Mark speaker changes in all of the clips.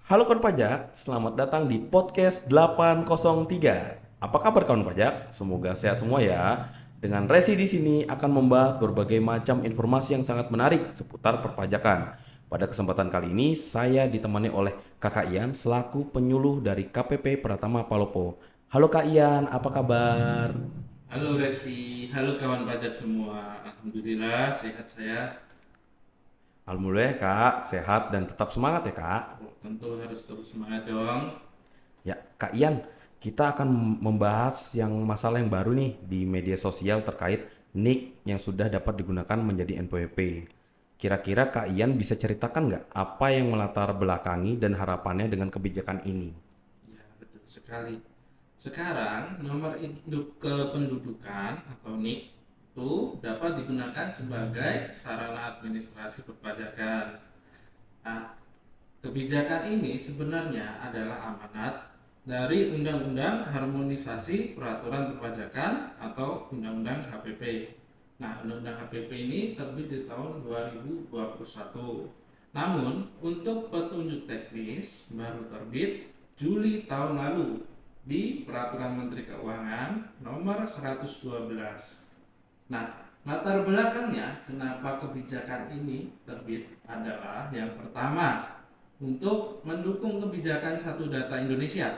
Speaker 1: Halo kawan pajak, selamat datang di podcast 803. Apa kabar kawan pajak? Semoga sehat semua ya. Dengan Resi di sini akan membahas berbagai macam informasi yang sangat menarik seputar perpajakan. Pada kesempatan kali ini, saya ditemani oleh Kakak Ian selaku penyuluh dari KPP Pratama Palopo. Halo Kak Ian, apa kabar?
Speaker 2: Halo Resi, halo kawan pajak semua. Alhamdulillah sehat saya.
Speaker 1: Alhamdulillah Kak, sehat dan tetap semangat ya Kak.
Speaker 2: Oh, tentu harus terus semangat dong.
Speaker 1: Ya, Kak Ian, kita akan membahas yang masalah yang baru nih di media sosial terkait nick yang sudah dapat digunakan menjadi NPWP. Kira-kira Kak Ian bisa ceritakan nggak apa yang melatar belakangi dan harapannya dengan kebijakan ini?
Speaker 2: Ya, betul sekali. Sekarang nomor induk kependudukan atau NIK itu dapat digunakan sebagai sarana administrasi perpajakan. Nah, kebijakan ini sebenarnya adalah amanat dari Undang-Undang Harmonisasi Peraturan Perpajakan atau Undang-Undang HPP. Nah, Undang-Undang HPP ini terbit di tahun 2021. Namun, untuk petunjuk teknis baru terbit Juli tahun lalu di Peraturan Menteri Keuangan Nomor 112. Nah, latar belakangnya kenapa kebijakan ini terbit adalah yang pertama, untuk mendukung kebijakan satu data Indonesia.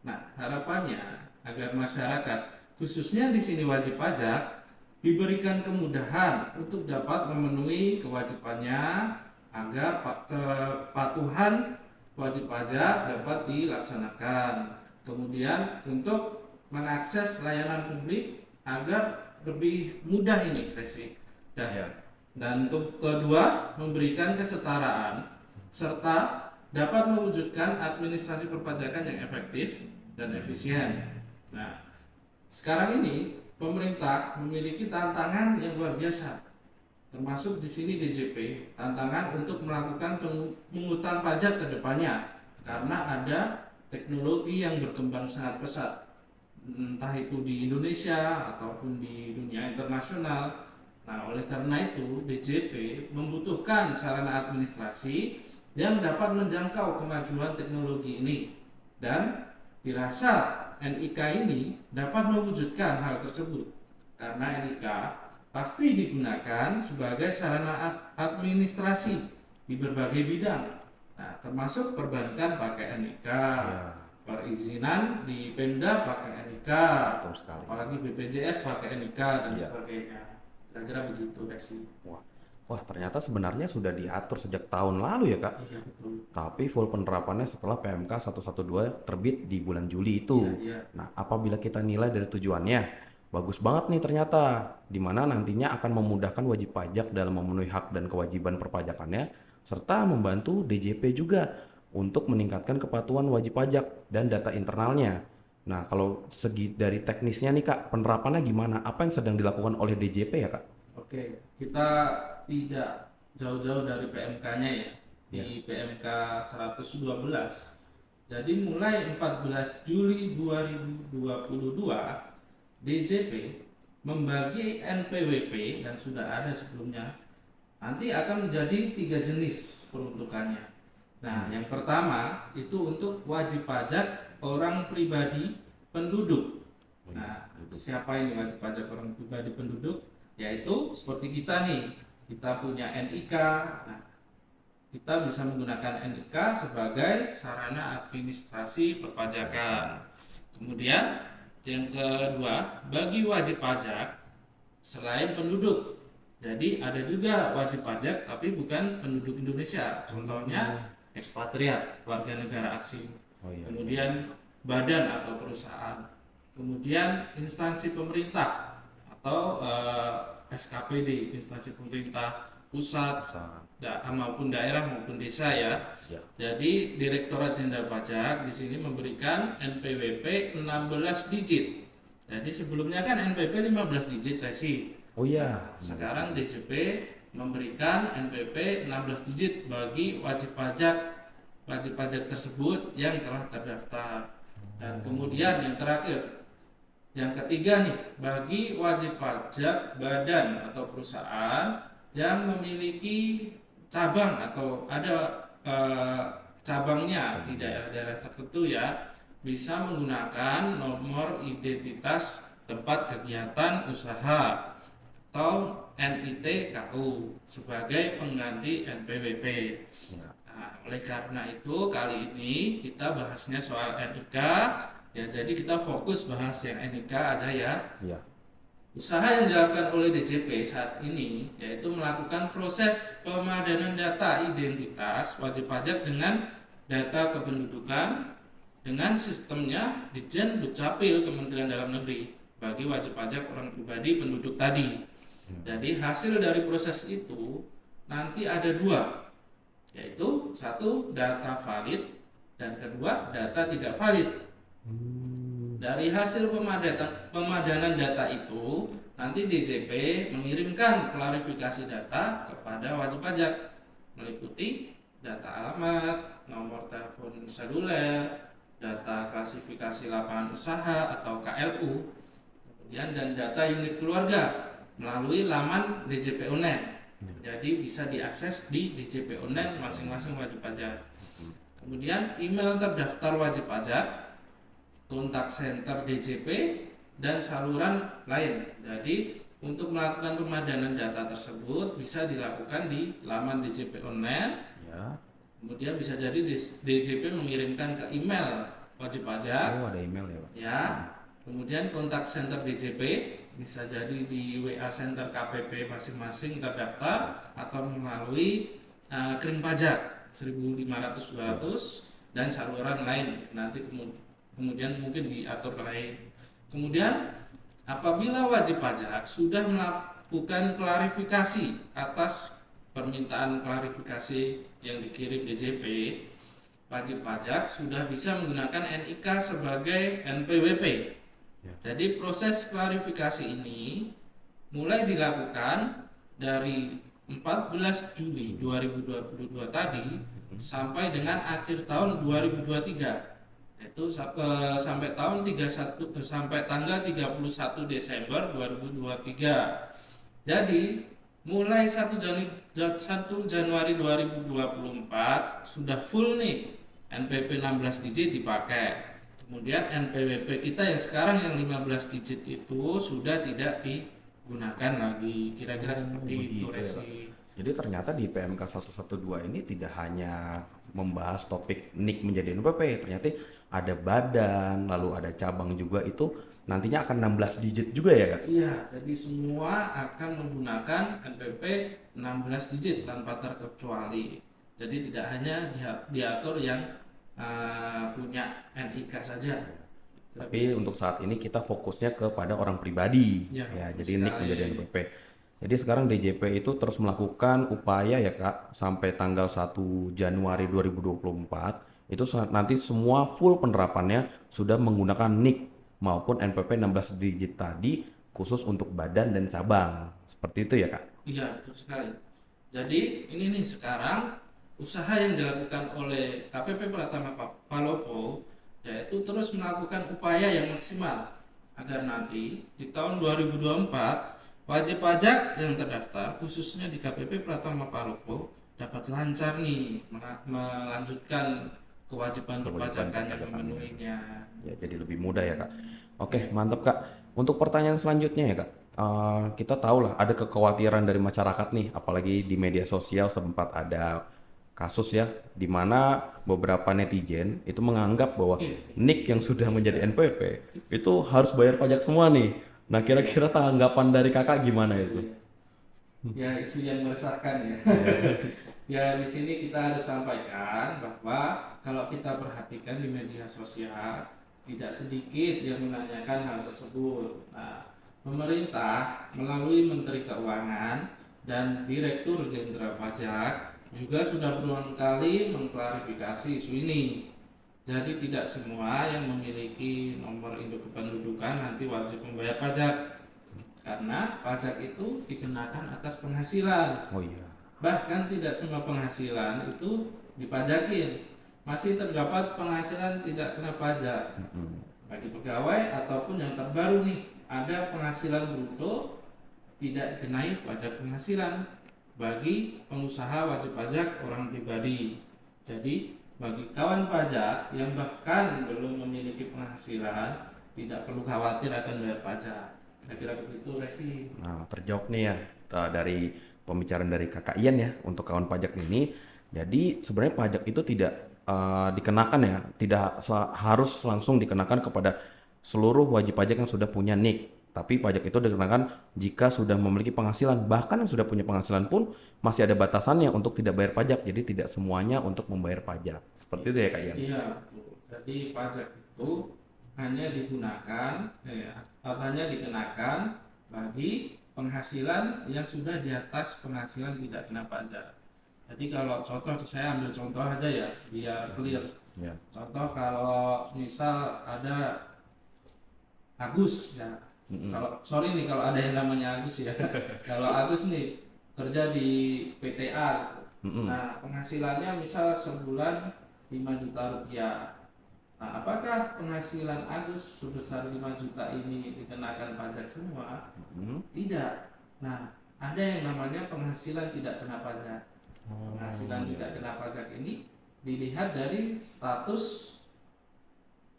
Speaker 2: Nah, harapannya agar masyarakat, khususnya di sini wajib pajak, diberikan kemudahan untuk dapat memenuhi kewajibannya agar kepatuhan wajib pajak dapat dilaksanakan. Kemudian untuk mengakses layanan publik agar lebih mudah ini Resi. Dan
Speaker 1: Ya.
Speaker 2: kedua, memberikan kesetaraan serta dapat mewujudkan administrasi perpajakan yang efektif dan efisien. Nah, sekarang ini pemerintah memiliki tantangan yang luar biasa, termasuk di sini DJP, tantangan untuk melakukan pemungutan pajak ke depannya karena ada teknologi yang berkembang sangat pesat, entah itu di Indonesia ataupun di dunia internasional. Nah, oleh karena itu DJP membutuhkan sarana administrasi yang dapat menjangkau kemajuan teknologi ini, dan dirasa NIK ini dapat mewujudkan hal tersebut karena NIK pasti digunakan sebagai sarana administrasi di berbagai bidang. Nah, termasuk perbankan pakai NIK,
Speaker 1: Ya,
Speaker 2: perizinan di Pemda pakai NIK,
Speaker 1: betul sekali.
Speaker 2: apalagi BPJS pakai NIK dan
Speaker 1: Ya.
Speaker 2: sebagainya. Kira-kira begitu Resi.
Speaker 1: Wah. Wah, ternyata sebenarnya sudah diatur sejak tahun lalu ya, Kak.
Speaker 2: Iya betul.
Speaker 1: Tapi full penerapannya setelah PMK 112 terbit di bulan Juli
Speaker 2: Iya
Speaker 1: itu.
Speaker 2: iya.
Speaker 1: Nah, apabila kita nilai dari tujuannya, bagus banget nih ternyata, di mana nantinya akan memudahkan wajib pajak dalam memenuhi hak dan kewajiban perpajakannya, serta membantu DJP juga untuk meningkatkan kepatuhan wajib pajak dan data internalnya. Nah, kalau segi dari teknisnya nih Kak, penerapannya gimana? Apa yang sedang dilakukan oleh DJP ya Kak?
Speaker 2: Oke, kita tidak jauh-jauh dari PMK-nya ya.
Speaker 1: Ya.
Speaker 2: Di PMK 112. Jadi mulai 14 Juli 2022, DJP membagi NPWP dan sudah ada sebelumnya. Nanti akan menjadi tiga jenis peruntukannya. Nah, yang pertama itu untuk wajib pajak orang pribadi penduduk.
Speaker 1: Oh iya,
Speaker 2: Nah,
Speaker 1: duduk.
Speaker 2: siapa ini wajib pajak orang pribadi penduduk? Yaitu seperti kita nih, kita punya NIK. Nah, kita bisa menggunakan NIK sebagai sarana administrasi perpajakan. Kemudian yang kedua, bagi wajib pajak selain penduduk. Jadi ada juga wajib pajak tapi bukan penduduk Indonesia. Contohnya ekspatriat, warga negara asing.
Speaker 1: Oh iya, iya.
Speaker 2: Kemudian badan atau perusahaan. Kemudian instansi pemerintah atau SKPD, instansi pemerintah pusat
Speaker 1: Usaha.
Speaker 2: maupun daerah maupun desa ya.
Speaker 1: Ya.
Speaker 2: Jadi Direktorat Jenderal Pajak di sini memberikan NPWP 16 digit. Jadi sebelumnya kan NPWP 15 digit Resi.
Speaker 1: Oh iya,
Speaker 2: Nah,
Speaker 1: 15
Speaker 2: sekarang
Speaker 1: digit.
Speaker 2: DJP memberikan NPWP 16 digit bagi wajib pajak tersebut yang telah terdaftar. Dan kemudian yang terakhir, yang ketiga nih, bagi wajib pajak badan atau perusahaan yang memiliki cabang atau ada cabangnya di daerah-daerah tertentu ya, bisa menggunakan nomor identitas tempat kegiatan usaha atau NIT-KU sebagai pengganti NPWP.
Speaker 1: Ya.
Speaker 2: Nah, oleh karena itu kali ini kita bahasnya soal NIK ya, jadi kita fokus bahas yang NIK aja ya.
Speaker 1: Ya.
Speaker 2: Usaha yang dilakukan oleh DJP saat ini yaitu melakukan proses pemadanan data identitas wajib pajak dengan data kependudukan dengan sistemnya Ditjen Dukcapil Kementerian Dalam Negeri bagi wajib pajak orang pribadi penduduk tadi. Jadi hasil dari proses itu nanti ada dua, yaitu satu data valid dan kedua data tidak valid. Dari hasil pemadanan data itu, nanti DJP mengirimkan klarifikasi data kepada wajib pajak, meliputi data alamat, nomor telepon seluler, data klasifikasi lapangan usaha atau KLU, kemudian dan data unit keluarga melalui laman DJP Online. Jadi bisa diakses di DJP Online masing-masing wajib pajak. Kemudian email terdaftar wajib pajak, kontak center DJP, dan saluran lain. Jadi untuk melakukan pemadanan data tersebut bisa dilakukan di laman DJP Online.
Speaker 1: Ya.
Speaker 2: Kemudian bisa jadi DJP mengirimkan ke email wajib pajak.
Speaker 1: Oh, ada email ya, Pak?
Speaker 2: Ya. Kemudian kontak center DJP bisa jadi di WA center KPP masing-masing terdaftar atau melalui kering pajak 1.500-200 dan saluran lain. Nanti kemudian mungkin diatur lain. Kemudian apabila wajib pajak sudah melakukan klarifikasi atas permintaan klarifikasi yang dikirim DJP, wajib pajak sudah bisa menggunakan NIK sebagai NPWP.
Speaker 1: Ya.
Speaker 2: Jadi proses klarifikasi ini mulai dilakukan dari 14 Juli 2022 tadi sampai dengan akhir tahun 2023. Itu sampai tahun 31 sampai tanggal 31 Desember 2023. Jadi mulai 1 Januari 2024 sudah full nih NPWP 16 digit dipakai. Kemudian NPWP kita yang sekarang yang 15 digit itu sudah tidak digunakan lagi. Kira-kira seperti itu,
Speaker 1: begitu ya, Pak.
Speaker 2: Resi.
Speaker 1: Jadi ternyata di PMK 112 ini tidak hanya membahas topik NIK menjadi NPWP, ternyata ada badan, lalu ada cabang juga, itu nantinya akan 16 digit juga ya, Kak?
Speaker 2: Iya, jadi semua akan menggunakan NPWP 16 digit tanpa terkecuali. Jadi tidak hanya diatur yang punya NIK saja.
Speaker 1: Tapi untuk saat ini kita fokusnya kepada orang pribadi,
Speaker 2: Ya,
Speaker 1: ya,
Speaker 2: betul
Speaker 1: jadi NIK
Speaker 2: sekali.
Speaker 1: menjadi NPWP. Jadi sekarang DJP itu terus melakukan upaya ya, Kak, sampai tanggal 1 Januari 2024 itu nanti semua full penerapannya sudah menggunakan NIK maupun NPWP 16 digit tadi khusus untuk badan dan cabang. Seperti itu ya, Kak?
Speaker 2: Iya, betul sekali. Jadi ini nih sekarang usaha yang dilakukan oleh KPP Pratama Palopo yaitu terus melakukan upaya yang maksimal agar nanti di tahun 2024 wajib pajak yang terdaftar khususnya di KPP Pratama Palopo dapat lancar nih melanjutkan kewajiban perpajakan yang memenuhinya.
Speaker 1: Ya, jadi lebih mudah ya, Kak. Oke, mantap, Kak. Untuk pertanyaan selanjutnya ya, Kak. Kita tahu lah ada kekhawatiran dari masyarakat nih, apalagi di media sosial sempat ada kasus ya, di mana beberapa netizen itu menganggap bahwa NIK yang sudah menjadi NPWP itu harus bayar pajak semua nih. Nah, kira-kira tanggapan dari Kakak gimana itu?
Speaker 2: Ya, isu yang meresahkan ya. Ya, di sini kita harus sampaikan bahwa kalau kita perhatikan di media sosial tidak sedikit yang menanyakan hal tersebut. Nah, pemerintah melalui Menteri Keuangan dan Direktur Jenderal Pajak juga sudah berulang kali mengklarifikasi isu ini. Jadi tidak semua yang memiliki nomor induk kependudukan nanti wajib membayar pajak. Karena pajak itu dikenakan atas penghasilan.
Speaker 1: Oh iya.
Speaker 2: Bahkan tidak semua penghasilan itu dipajakin. Masih terdapat penghasilan tidak kena pajak. Bagi pegawai ataupun yang terbaru nih, ada penghasilan bruto tidak dikenai pajak penghasilan. Bagi pengusaha wajib pajak orang pribadi. Jadi bagi kawan pajak yang bahkan belum memiliki penghasilan, tidak perlu khawatir akan bayar pajak. Kira-kira begitu, Resi.
Speaker 1: Nah, terjawab nih ya dari pembicaraan dari Kakak Ian ya untuk kawan pajak ini. Jadi sebenarnya pajak itu tidak dikenakan ya, tidak harus langsung dikenakan kepada seluruh wajib pajak yang sudah punya NIK. Tapi pajak itu dikenakan jika sudah memiliki penghasilan. Bahkan yang sudah punya penghasilan pun masih ada batasannya untuk tidak bayar pajak. Jadi tidak semuanya untuk membayar pajak. Seperti itu ya Kak Ian.
Speaker 2: Iya, betul. Jadi pajak itu hanya digunakan, hanya dikenakan bagi penghasilan yang sudah di atas penghasilan tidak kena pajak. Jadi kalau contoh, saya ambil contoh aja ya, biar clear.
Speaker 1: Ya.
Speaker 2: Contoh kalau misal ada Agus ya, sorry nih kalau ada yang namanya Agus ya. Kalau Agus nih kerja di PTA, nah penghasilannya misal sebulan 5 juta rupiah. Nah, apakah penghasilan Agus sebesar 5 juta ini dikenakan pajak semua? Tidak. Nah, ada yang namanya penghasilan tidak kena pajak. Penghasilan tidak kena pajak ini dilihat dari status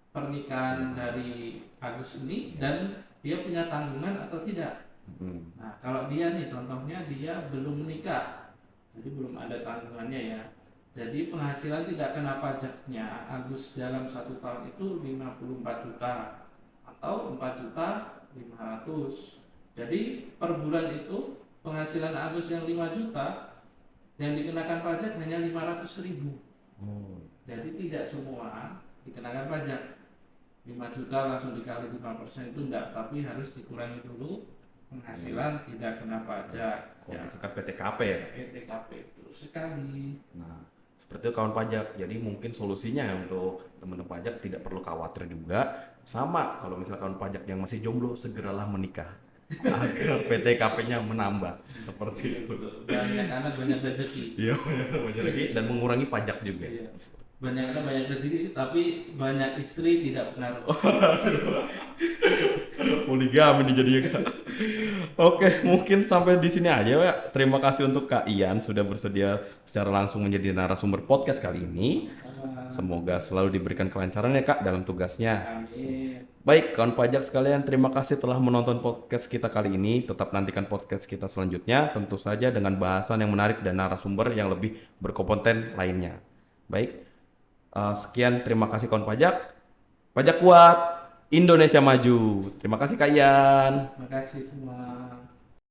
Speaker 2: pernikahan dari Agus ini dan dia punya tanggungan atau tidak. Nah, kalau dia nih contohnya dia belum menikah, jadi belum ada tanggungannya ya. Jadi penghasilan tidak kena pajaknya Agus dalam 1 tahun itu 54 juta atau 4 juta 500. Jadi per bulan itu penghasilan Agus yang 5 juta yang dikenakan pajak hanya 500.000. Jadi tidak semua dikenakan pajak. 5 juta langsung dikali 5% itu enggak, tapi harus dikurangi dulu penghasilan tidak kena pajak.
Speaker 1: Ya, disingkat PTKP ya.
Speaker 2: PTKP itu sekali.
Speaker 1: Nah, seperti itu kawan pajak. Jadi mungkin solusinya ya untuk teman-teman pajak tidak perlu khawatir juga. Sama kalau misalkan pajak yang masih jomblo segeralah menikah agar PTKP-nya menambah seperti itu.
Speaker 2: Banyak anak banyak rezeki.
Speaker 1: Iya, banyak lagi dan mengurangi pajak juga.
Speaker 2: Iya. Banyak anak banyak rezeki, tapi banyak istri tidak pengaruh.
Speaker 1: Poligami nih jadinya Kak. Oke, mungkin sampai di sini aja ya. Terima kasih untuk Kak Ian sudah bersedia secara langsung menjadi narasumber podcast kali ini. Semoga selalu diberikan kelancaran ya Kak dalam tugasnya.
Speaker 2: Amin.
Speaker 1: Baik, kawan pajak sekalian, terima kasih telah menonton podcast kita kali ini. Tetap nantikan podcast kita selanjutnya, tentu saja dengan bahasan yang menarik dan narasumber yang lebih berkompeten lainnya. Baik, sekian, terima kasih kawan pajak. Pajak kuat, Indonesia maju. Terima kasih Kak Ian.
Speaker 2: Terima kasih semua.